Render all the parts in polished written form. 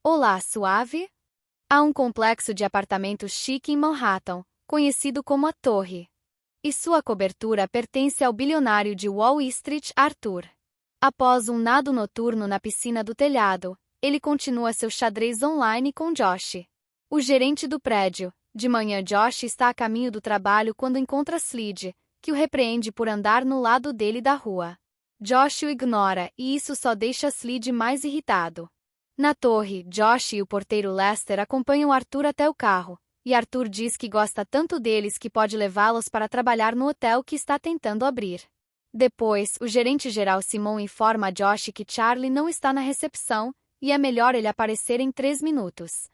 Olá, suave? Há um complexo de apartamentos chique em Manhattan, conhecido como a Torre. E sua cobertura pertence ao bilionário de Wall Street, Arthur. Após um nado noturno na piscina do telhado, ele continua seu xadrez online com Josh, o gerente do prédio. De manhã, Josh está a caminho do trabalho quando encontra Slade, que o repreende por andar no lado dele da rua. Josh o ignora e isso só deixa Slade mais irritado. Na torre, Josh e o porteiro Lester acompanham Arthur até o carro, e Arthur diz que gosta tanto deles que pode levá-los para trabalhar no hotel que está tentando abrir. Depois, o gerente-geral Simon informa a Josh que Charlie não está na recepção e é melhor ele aparecer em 3 minutos.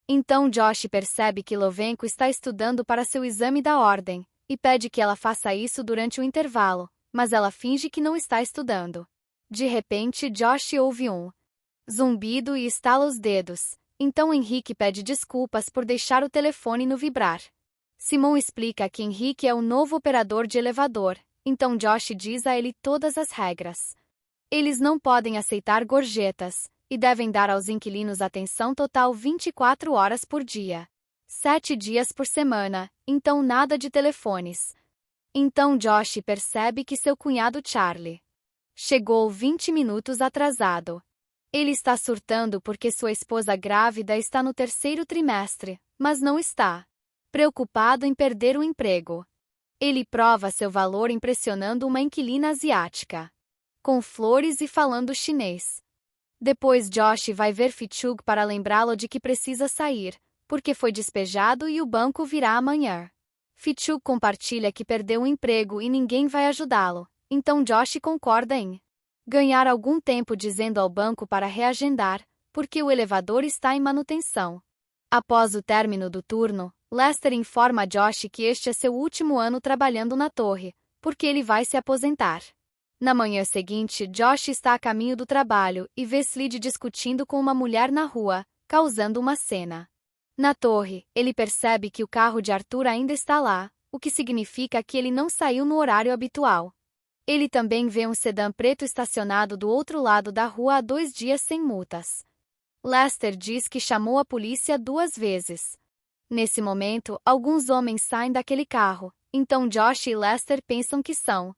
Então Josh percebe que Lovenko está estudando para seu exame da ordem, e pede que ela faça isso durante o intervalo, mas ela finge que não está estudando. De repente, Josh ouve um zumbido e estala os dedos, então Henrique pede desculpas por deixar o telefone no vibrar. Simon explica que Henrique é o novo operador de elevador, então Josh diz a ele todas as regras. Eles não podem aceitar gorjetas, e devem dar aos inquilinos atenção total 24 horas por dia. 7 dias por semana, então nada de telefones. Então Josh percebe que seu cunhado Charlie chegou 20 minutos atrasado. Ele está surtando porque sua esposa grávida está no 3º trimestre, mas não está preocupado em perder o emprego. Ele prova seu valor impressionando uma inquilina asiática, com flores e falando chinês. Depois Josh vai ver Fichug para lembrá-lo de que precisa sair, porque foi despejado e o banco virá amanhã. Fichug compartilha que perdeu o emprego e ninguém vai ajudá-lo, então Josh concorda em ganhar algum tempo dizendo ao banco para reagendar, porque o elevador está em manutenção. Após o término do turno, Lester informa a Josh que este é seu último ano trabalhando na torre, porque ele vai se aposentar. Na manhã seguinte, Josh está a caminho do trabalho e vê Slade discutindo com uma mulher na rua, causando uma cena. Na torre, ele percebe que o carro de Arthur ainda está lá, o que significa que ele não saiu no horário habitual. Ele também vê um sedã preto estacionado do outro lado da rua há 2 dias sem multas. Lester diz que chamou a polícia 2 vezes. Nesse momento, alguns homens saem daquele carro, então Josh e Lester pensam que são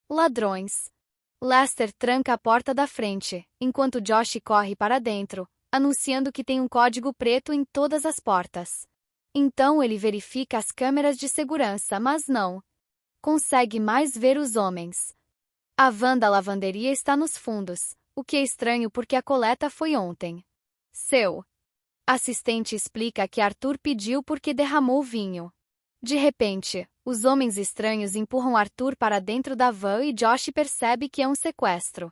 ladrões. Lester tranca a porta da frente, enquanto Josh corre para dentro, anunciando que tem um código preto em todas as portas. Então ele verifica as câmeras de segurança, mas não consegue mais ver os homens. A van da lavanderia está nos fundos, o que é estranho porque a coleta foi ontem. Seu assistente explica que Arthur pediu porque derramou vinho. De repente, os homens estranhos empurram Arthur para dentro da van e Josh percebe que é um sequestro.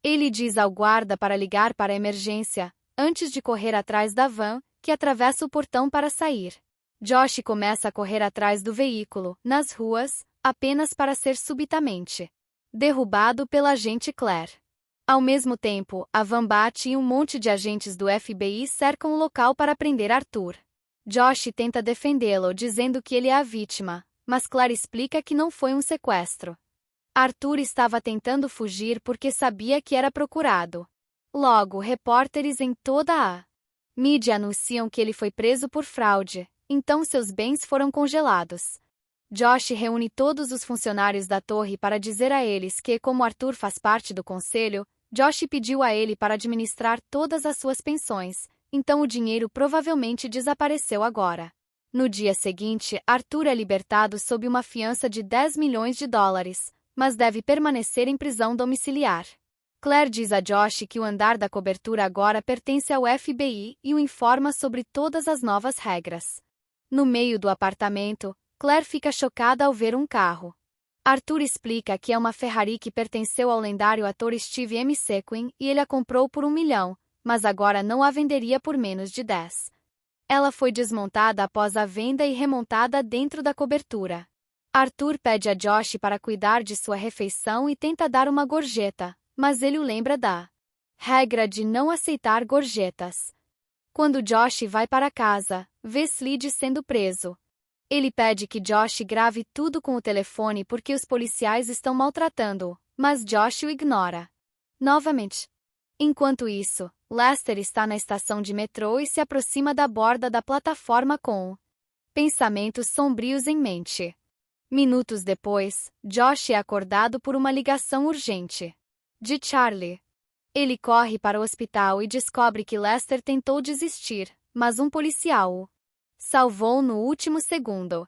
Ele diz ao guarda para ligar para a emergência, antes de correr atrás da van, que atravessa o portão para sair. Josh começa a correr atrás do veículo, nas ruas, apenas para ser subitamente derrubado pela agente Claire. Ao mesmo tempo, a van bate e um monte de agentes do FBI cercam o local para prender Arthur. Josh tenta defendê-lo dizendo que ele é a vítima, mas Claire explica que não foi um sequestro. Arthur estava tentando fugir porque sabia que era procurado. Logo, repórteres em toda a mídia anunciam que ele foi preso por fraude, então seus bens foram congelados. Josh reúne todos os funcionários da torre para dizer a eles que, como Arthur faz parte do conselho, Josh pediu a ele para administrar todas as suas pensões, então o dinheiro provavelmente desapareceu agora. No dia seguinte, Arthur é libertado sob uma fiança de 10 milhões de dólares, mas deve permanecer em prisão domiciliar. Claire diz a Josh que o andar da cobertura agora pertence ao FBI e o informa sobre todas as novas regras. No meio do apartamento, Claire fica chocada ao ver um carro. Arthur explica que é uma Ferrari que pertenceu ao lendário ator Steve McQueen e ele a comprou por 1 milhão, mas agora não a venderia por menos de 10. Ela foi desmontada após a venda e remontada dentro da cobertura. Arthur pede a Josh para cuidar de sua refeição e tenta dar uma gorjeta, mas ele o lembra da regra de não aceitar gorjetas. Quando Josh vai para casa, vê Slade sendo preso. Ele pede que Josh grave tudo com o telefone porque os policiais estão maltratando-o, mas Josh o ignora. Novamente. Enquanto isso, Lester está na estação de metrô e se aproxima da borda da plataforma com pensamentos sombrios em mente. Minutos depois, Josh é acordado por uma ligação urgente de Charlie. Ele corre para o hospital e descobre que Lester tentou desistir, mas um policial o salvou no último segundo.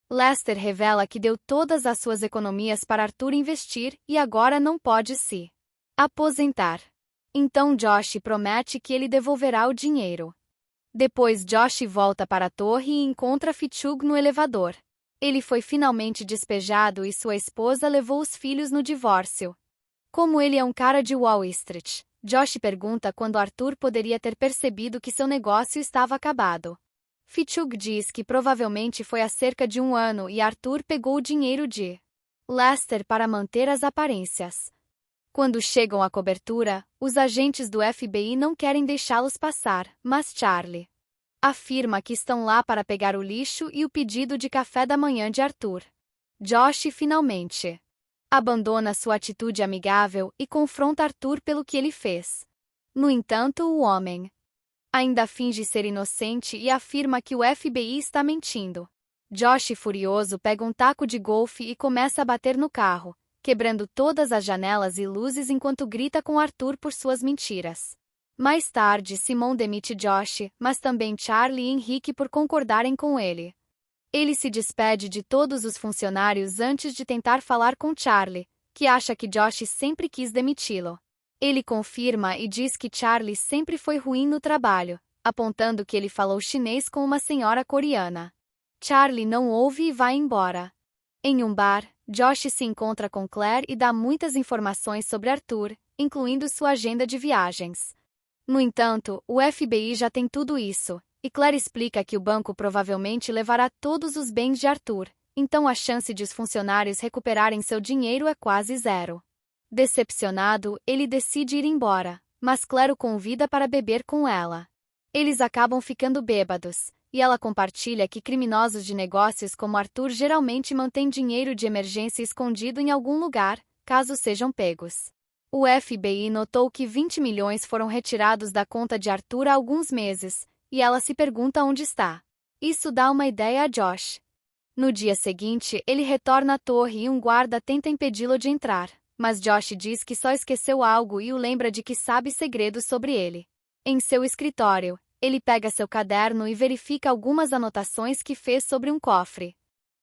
Lester revela que deu todas as suas economias para Arthur investir e agora não pode se aposentar. Então Josh promete que ele devolverá o dinheiro. Depois Josh volta para a torre e encontra Fichug no elevador. Ele foi finalmente despejado e sua esposa levou os filhos no divórcio. Como ele é um cara de Wall Street, Josh pergunta quando Arthur poderia ter percebido que seu negócio estava acabado. Fichug diz que provavelmente foi há cerca de 1 ano e Arthur pegou o dinheiro de Lester para manter as aparências. Quando chegam à cobertura, os agentes do FBI não querem deixá-los passar, mas Charlie afirma que estão lá para pegar o lixo e o pedido de café da manhã de Arthur. Josh finalmente abandona sua atitude amigável e confronta Arthur pelo que ele fez. No entanto, o homem ainda finge ser inocente e afirma que o FBI está mentindo. Josh, furioso, pega um taco de golfe e começa a bater no carro, quebrando todas as janelas e luzes enquanto grita com Arthur por suas mentiras. Mais tarde, Simon demite Josh, mas também Charlie e Henrique por concordarem com ele. Ele se despede de todos os funcionários antes de tentar falar com Charlie, que acha que Josh sempre quis demiti-lo. Ele confirma e diz que Charlie sempre foi ruim no trabalho, apontando que ele falou chinês com uma senhora coreana. Charlie não ouve e vai embora. Em um bar, Josh se encontra com Claire e dá muitas informações sobre Arthur, incluindo sua agenda de viagens. No entanto, o FBI já tem tudo isso, e Claire explica que o banco provavelmente levará todos os bens de Arthur, então a chance de os funcionários recuperarem seu dinheiro é quase zero. Decepcionado, ele decide ir embora, mas Claire o convida para beber com ela. Eles acabam ficando bêbados, e ela compartilha que criminosos de negócios como Arthur geralmente mantêm dinheiro de emergência escondido em algum lugar, caso sejam pegos. O FBI notou que 20 milhões foram retirados da conta de Arthur há alguns meses, e ela se pergunta onde está. Isso dá uma ideia a Josh. No dia seguinte, ele retorna à torre e um guarda tenta impedi-lo de entrar, mas Josh diz que só esqueceu algo e o lembra de que sabe segredos sobre ele. Em seu escritório, ele pega seu caderno e verifica algumas anotações que fez sobre um cofre.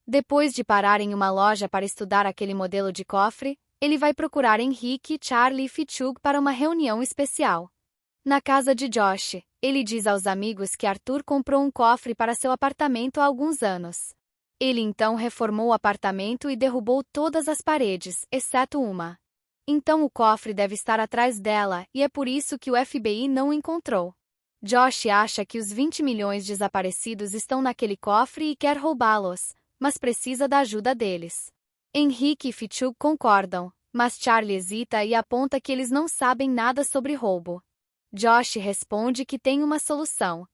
Depois de parar em uma loja para estudar aquele modelo de cofre, ele vai procurar Henrique, Charlie e Fichug para uma reunião especial. Na casa de Josh, ele diz aos amigos que Arthur comprou um cofre para seu apartamento há alguns anos. Ele então reformou o apartamento e derrubou todas as paredes, exceto uma. Então o cofre deve estar atrás dela e é por isso que o FBI não o encontrou. Josh acha que os 20 milhões desaparecidos estão naquele cofre e quer roubá-los, mas precisa da ajuda deles. Henrique e Fichug concordam, mas Charlie hesita e aponta que eles não sabem nada sobre roubo. Josh responde que tem uma solução.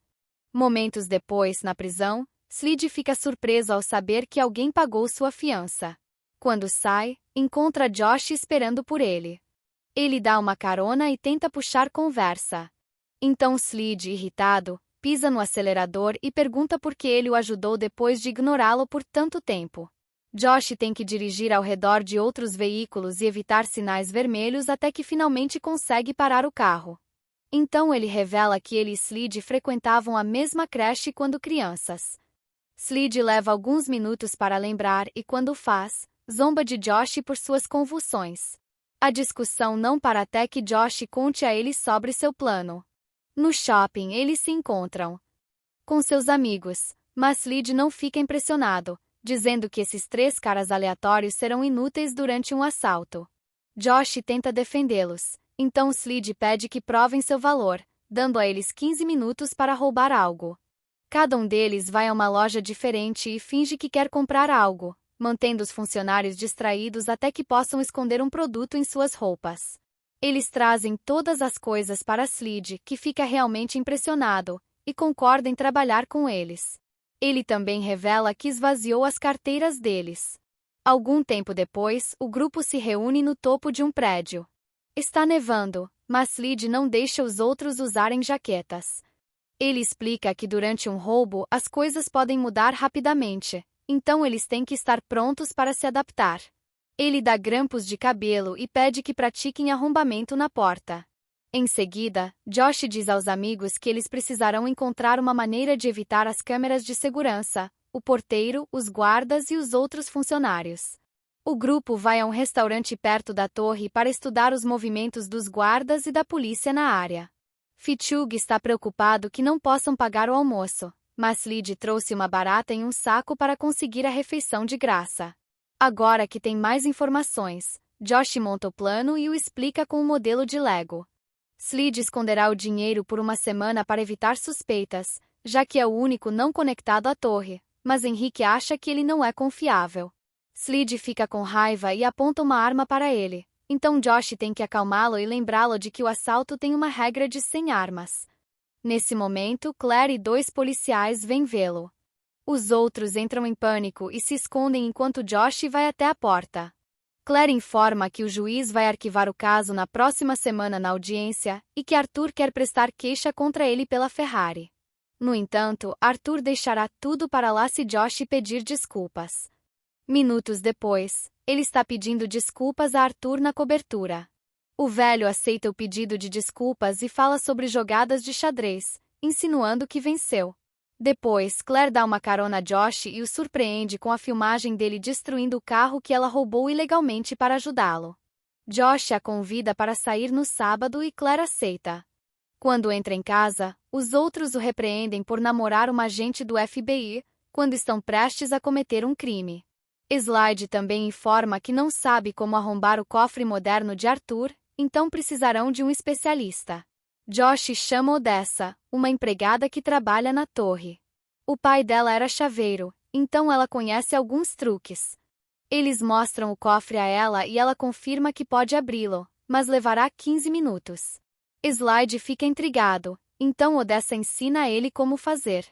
Momentos depois, na prisão, Slade fica surpreso ao saber que alguém pagou sua fiança. Quando sai, encontra Josh esperando por ele. Ele dá uma carona e tenta puxar conversa. Então Slade, irritado, pisa no acelerador e pergunta por que ele o ajudou depois de ignorá-lo por tanto tempo. Josh tem que dirigir ao redor de outros veículos e evitar sinais vermelhos até que finalmente consegue parar o carro. Então ele revela que ele e Slade frequentavam a mesma creche quando crianças. Slade leva alguns minutos para lembrar e, quando faz, zomba de Josh por suas convulsões. A discussão não para até que Josh conte a ele sobre seu plano. No shopping, eles se encontram com seus amigos, mas Slade não fica impressionado, dizendo que esses 3 caras aleatórios serão inúteis durante um assalto. Josh tenta defendê-los, então Slade pede que provem seu valor, dando a eles 15 minutos para roubar algo. Cada um deles vai a uma loja diferente e finge que quer comprar algo, mantendo os funcionários distraídos até que possam esconder um produto em suas roupas. Eles trazem todas as coisas para Slade, que fica realmente impressionado, e concorda em trabalhar com eles. Ele também revela que esvaziou as carteiras deles. Algum tempo depois, o grupo se reúne no topo de um prédio. Está nevando, mas Slade não deixa os outros usarem jaquetas. Ele explica que durante um roubo as coisas podem mudar rapidamente, então eles têm que estar prontos para se adaptar. Ele dá grampos de cabelo e pede que pratiquem arrombamento na porta. Em seguida, Josh diz aos amigos que eles precisarão encontrar uma maneira de evitar as câmeras de segurança, o porteiro, os guardas e os outros funcionários. O grupo vai a um restaurante perto da torre para estudar os movimentos dos guardas e da polícia na área. Fitzhugh está preocupado que não possam pagar o almoço, mas Slade trouxe uma barata em um saco para conseguir a refeição de graça. Agora que tem mais informações, Josh monta o plano e o explica com um modelo de Lego. Slade esconderá o dinheiro por uma semana para evitar suspeitas, já que é o único não conectado à torre, mas Henrique acha que ele não é confiável. Slade fica com raiva e aponta uma arma para ele, então Josh tem que acalmá-lo e lembrá-lo de que o assalto tem uma regra de 100 armas. Nesse momento, Claire e 2 policiais vêm vê-lo. Os outros entram em pânico e se escondem enquanto Josh vai até a porta. Claire informa que o juiz vai arquivar o caso na próxima semana na audiência e que Arthur quer prestar queixa contra ele pela Ferrari. No entanto, Arthur deixará tudo para lá se Josh pedir desculpas. Minutos depois, ele está pedindo desculpas a Arthur na cobertura. O velho aceita o pedido de desculpas e fala sobre jogadas de xadrez, insinuando que venceu. Depois, Claire dá uma carona a Josh e o surpreende com a filmagem dele destruindo o carro que ela roubou ilegalmente para ajudá-lo. Josh a convida para sair no sábado e Claire aceita. Quando entra em casa, os outros o repreendem por namorar uma agente do FBI, quando estão prestes a cometer um crime. Slade também informa que não sabe como arrombar o cofre moderno de Arthur, então precisarão de um especialista. Josh chama Odessa, uma empregada que trabalha na torre. O pai dela era chaveiro, então ela conhece alguns truques. Eles mostram o cofre a ela e ela confirma que pode abri-lo, mas levará 15 minutos. Slade fica intrigado, então Odessa ensina a ele como fazer.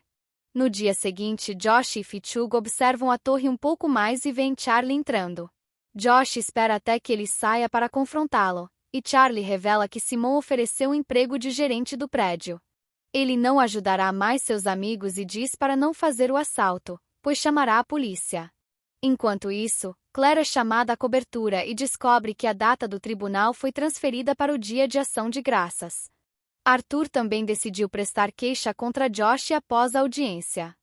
No dia seguinte, Josh e Fitzhugh observam a torre um pouco mais e veem Charlie entrando. Josh espera até que ele saia para confrontá-lo, e Charlie revela que Simon ofereceu um emprego de gerente do prédio. Ele não ajudará mais seus amigos e diz para não fazer o assalto, pois chamará a polícia. Enquanto isso, Claire é chamada à cobertura e descobre que a data do tribunal foi transferida para o dia de ação de graças. Arthur também decidiu prestar queixa contra Josh após a audiência.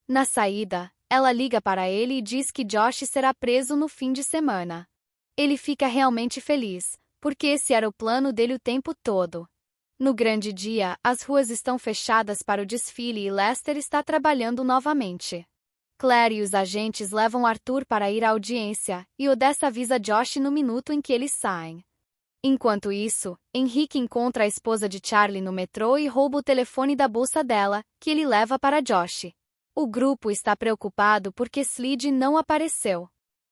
Na saída, ela liga para ele e diz que Josh será preso no fim de semana. Ele fica realmente feliz, porque esse era o plano dele o tempo todo. No grande dia, as ruas estão fechadas para o desfile e Lester está trabalhando novamente. Claire e os agentes levam Arthur para ir à audiência, e Odessa avisa Josh no minuto em que eles saem. Enquanto isso, Henrique encontra a esposa de Charlie no metrô e rouba o telefone da bolsa dela, que ele leva para Josh. O grupo está preocupado porque Slade não apareceu.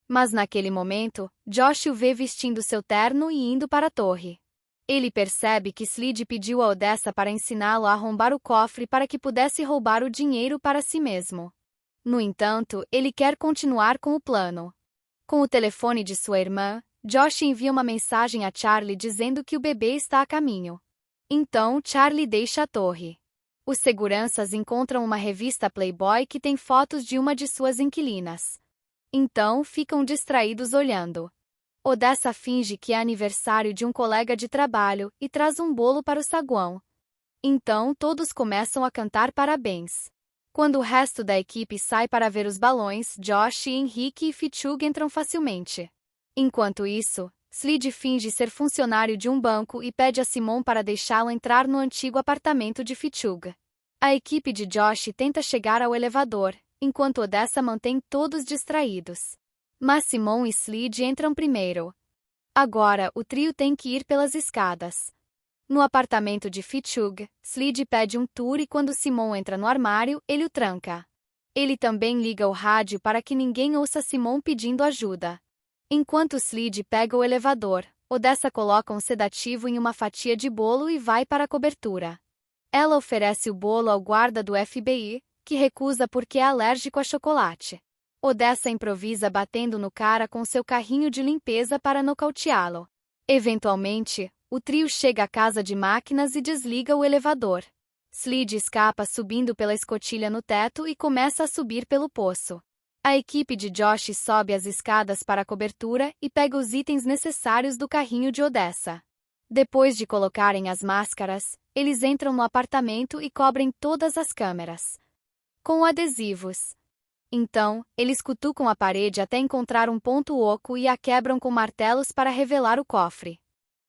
Mas naquele momento, Josh o vê vestindo seu terno e indo para a torre. Ele percebe que Slade pediu a Odessa para ensiná-lo a arrombar o cofre para que pudesse roubar o dinheiro para si mesmo. No entanto, ele quer continuar com o plano. Com o telefone de sua irmã, Josh envia uma mensagem a Charlie dizendo que o bebê está a caminho. Então, Charlie deixa a torre. Os seguranças encontram uma revista Playboy que tem fotos de uma de suas inquilinas. Então, ficam distraídos olhando. Odessa finge que é aniversário de um colega de trabalho e traz um bolo para o saguão. Então, todos começam a cantar parabéns. Quando o resto da equipe sai para ver os balões, Josh, Henrique e Fitzhugh entram facilmente. Enquanto isso, Slade finge ser funcionário de um banco e pede a Simon para deixá-lo entrar no antigo apartamento de Fitzhugh. A equipe de Josh tenta chegar ao elevador, enquanto Odessa mantém todos distraídos. Mas Simon e Slade entram primeiro. Agora, o trio tem que ir pelas escadas. No apartamento de Fitzhugh, Slade pede um tour e quando Simon entra no armário, ele o tranca. Ele também liga o rádio para que ninguém ouça Simon pedindo ajuda. Enquanto Slade pega o elevador, Odessa coloca um sedativo em uma fatia de bolo e vai para a cobertura. Ela oferece o bolo ao guarda do FBI, que recusa porque é alérgico a chocolate. Odessa improvisa batendo no cara com seu carrinho de limpeza para nocauteá-lo. Eventualmente, o trio chega à casa de máquinas e desliga o elevador. Slade escapa subindo pela escotilha no teto e começa a subir pelo poço. A equipe de Josh sobe as escadas para a cobertura e pega os itens necessários do carrinho de Odessa. Depois de colocarem as máscaras, eles entram no apartamento e cobrem todas as câmeras com adesivos. Então, eles cutucam a parede até encontrar um ponto oco e a quebram com martelos para revelar o cofre.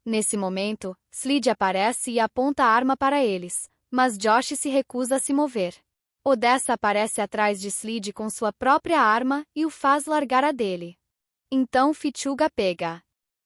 Nesse momento, Slade aparece e aponta a arma para eles, mas Josh se recusa a se mover. Odessa aparece atrás de Slade com sua própria arma e o faz largar a dele. Então Fichuga pega.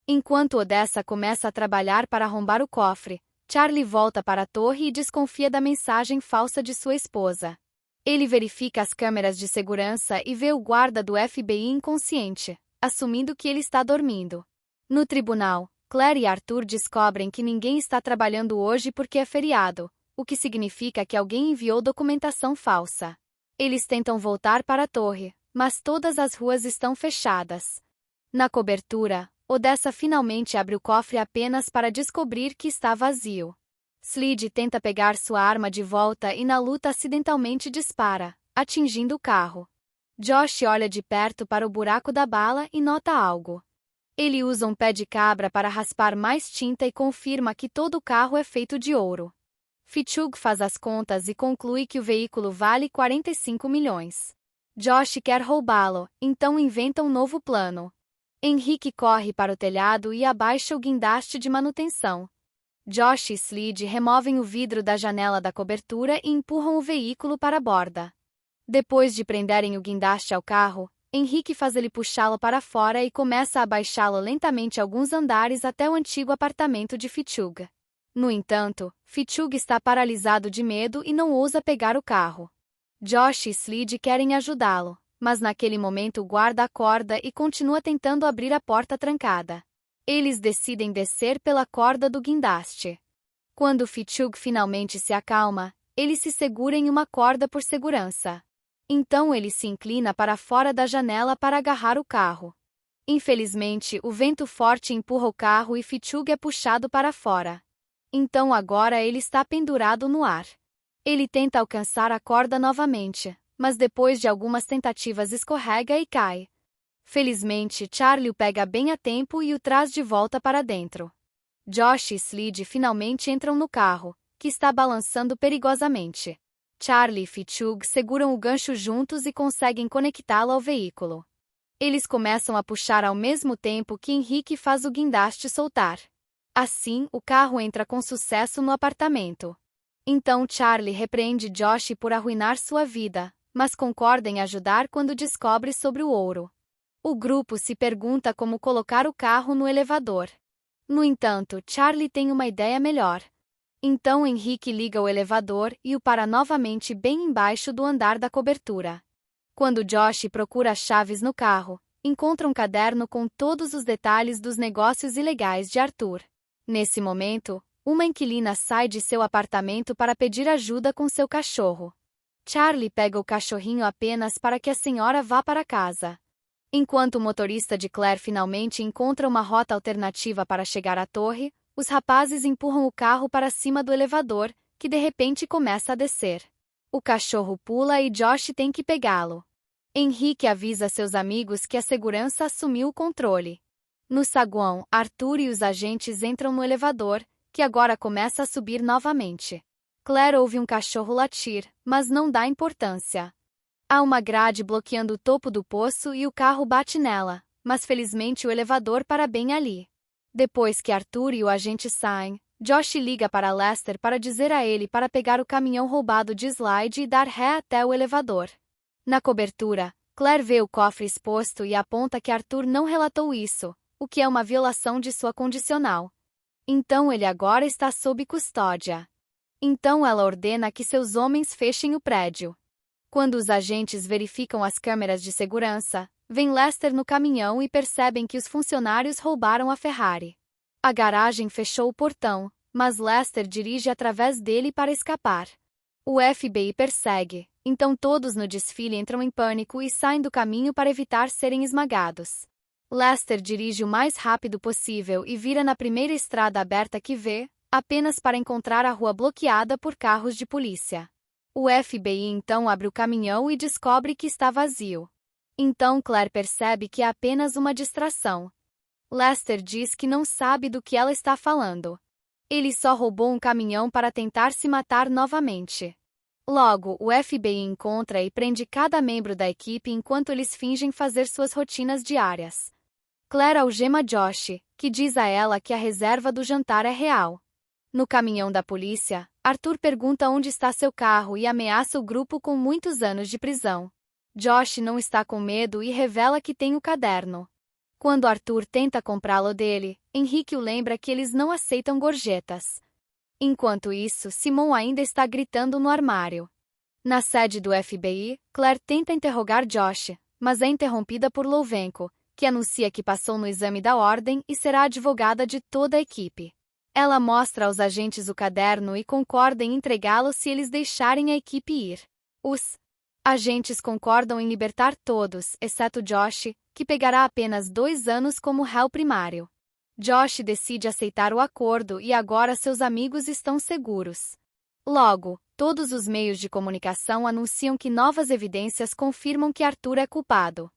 Enquanto Odessa começa a trabalhar para arrombar o cofre, Charlie volta para a torre e desconfia da mensagem falsa de sua esposa. Ele verifica as câmeras de segurança e vê o guarda do FBI inconsciente, assumindo que ele está dormindo. No tribunal, Claire e Arthur descobrem que ninguém está trabalhando hoje porque é feriado, o que significa que alguém enviou documentação falsa. Eles tentam voltar para a torre, mas todas as ruas estão fechadas. Na cobertura, Odessa finalmente abre o cofre apenas para descobrir que está vazio. Slade tenta pegar sua arma de volta e na luta acidentalmente dispara, atingindo o carro. Josh olha de perto para o buraco da bala e nota algo. Ele usa um pé de cabra para raspar mais tinta e confirma que todo o carro é feito de ouro. Fichug faz as contas e conclui que o veículo vale 45 milhões. Josh quer roubá-lo, então inventa um novo plano. Henrique corre para o telhado e abaixa o guindaste de manutenção. Josh e Slade removem o vidro da janela da cobertura e empurram o veículo para a borda. Depois de prenderem o guindaste ao carro, Henrique faz ele puxá-lo para fora e começa a abaixá-lo lentamente alguns andares até o antigo apartamento de Fichug. No entanto, Fichug está paralisado de medo e não ousa pegar o carro. Josh e Slade querem ajudá-lo, mas naquele momento o guarda acorda e continua tentando abrir a porta trancada. Eles decidem descer pela corda do guindaste. Quando Fichug finalmente se acalma, ele se segura em uma corda por segurança. Então ele se inclina para fora da janela para agarrar o carro. Infelizmente, o vento forte empurra o carro e Fichug é puxado para fora. Então agora ele está pendurado no ar. Ele tenta alcançar a corda novamente, mas depois de algumas tentativas escorrega e cai. Felizmente, Charlie o pega bem a tempo e o traz de volta para dentro. Josh e Slade finalmente entram no carro, que está balançando perigosamente. Charlie e Fichug seguram o gancho juntos e conseguem conectá-lo ao veículo. Eles começam a puxar ao mesmo tempo que Henrique faz o guindaste soltar. Assim, o carro entra com sucesso no apartamento. Então Charlie repreende Josh por arruinar sua vida, mas concorda em ajudar quando descobre sobre o ouro. O grupo se pergunta como colocar o carro no elevador. No entanto, Charlie tem uma ideia melhor. Então Henrique liga o elevador e o para novamente bem embaixo do andar da cobertura. Quando Josh procura as chaves no carro, encontra um caderno com todos os detalhes dos negócios ilegais de Arthur. Nesse momento, uma inquilina sai de seu apartamento para pedir ajuda com seu cachorro. Charlie pega o cachorrinho apenas para que a senhora vá para casa. Enquanto o motorista de Claire finalmente encontra uma rota alternativa para chegar à torre, os rapazes empurram o carro para cima do elevador, que de repente começa a descer. O cachorro pula e Josh tem que pegá-lo. Henrique avisa seus amigos que a segurança assumiu o controle. No saguão, Arthur e os agentes entram no elevador, que agora começa a subir novamente. Claire ouve um cachorro latir, mas não dá importância. Há uma grade bloqueando o topo do poço e o carro bate nela, mas felizmente o elevador para bem ali. Depois que Arthur e o agente saem, Josh liga para Lester para dizer a ele para pegar o caminhão roubado de Slade e dar ré até o elevador. Na cobertura, Claire vê o cofre exposto e aponta que Arthur não relatou isso, o que é uma violação de sua condicional. Então ele agora está sob custódia. Então ela ordena que seus homens fechem o prédio. Quando os agentes verificam as câmeras de segurança, vem Lester no caminhão e percebem que os funcionários roubaram a Ferrari. A garagem fechou o portão, mas Lester dirige através dele para escapar. O FBI persegue, então todos no desfile entram em pânico e saem do caminho para evitar serem esmagados. Lester dirige o mais rápido possível e vira na primeira estrada aberta que vê, apenas para encontrar a rua bloqueada por carros de polícia. O FBI então abre o caminhão e descobre que está vazio. Então Claire percebe que é apenas uma distração. Lester diz que não sabe do que ela está falando. Ele só roubou um caminhão para tentar se matar novamente. Logo, o FBI encontra e prende cada membro da equipe enquanto eles fingem fazer suas rotinas diárias. Claire algema Josh, que diz a ela que a reserva do jantar é real. No caminhão da polícia, Arthur pergunta onde está seu carro e ameaça o grupo com muitos anos de prisão. Josh não está com medo e revela que tem o caderno. Quando Arthur tenta comprá-lo dele, Henrique o lembra que eles não aceitam gorjetas. Enquanto isso, Simon ainda está gritando no armário. Na sede do FBI, Claire tenta interrogar Josh, mas é interrompida por Louvenko, que anuncia que passou no exame da ordem e será advogada de toda a equipe. Ela mostra aos agentes o caderno e concorda em entregá-lo se eles deixarem a equipe ir. Os agentes concordam em libertar todos, exceto Josh, que pegará apenas 2 anos como réu primário. Josh decide aceitar o acordo e agora seus amigos estão seguros. Logo, todos os meios de comunicação anunciam que novas evidências confirmam que Arthur é culpado.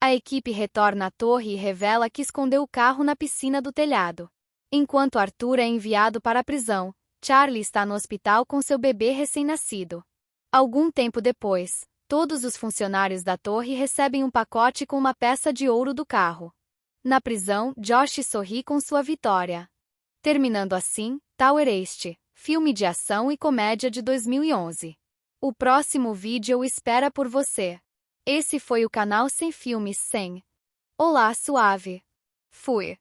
A equipe retorna à torre e revela que escondeu o carro na piscina do telhado. Enquanto Arthur é enviado para a prisão, Charlie está no hospital com seu bebê recém-nascido. Algum tempo depois, todos os funcionários da torre recebem um pacote com uma peça de ouro do carro. Na prisão, Josh sorri com sua vitória. Terminando assim, Tower East, filme de ação e comédia de 2011. O próximo vídeo espera por você. Esse foi o canal Sem Filmes Sem. Olá, suave. Fui.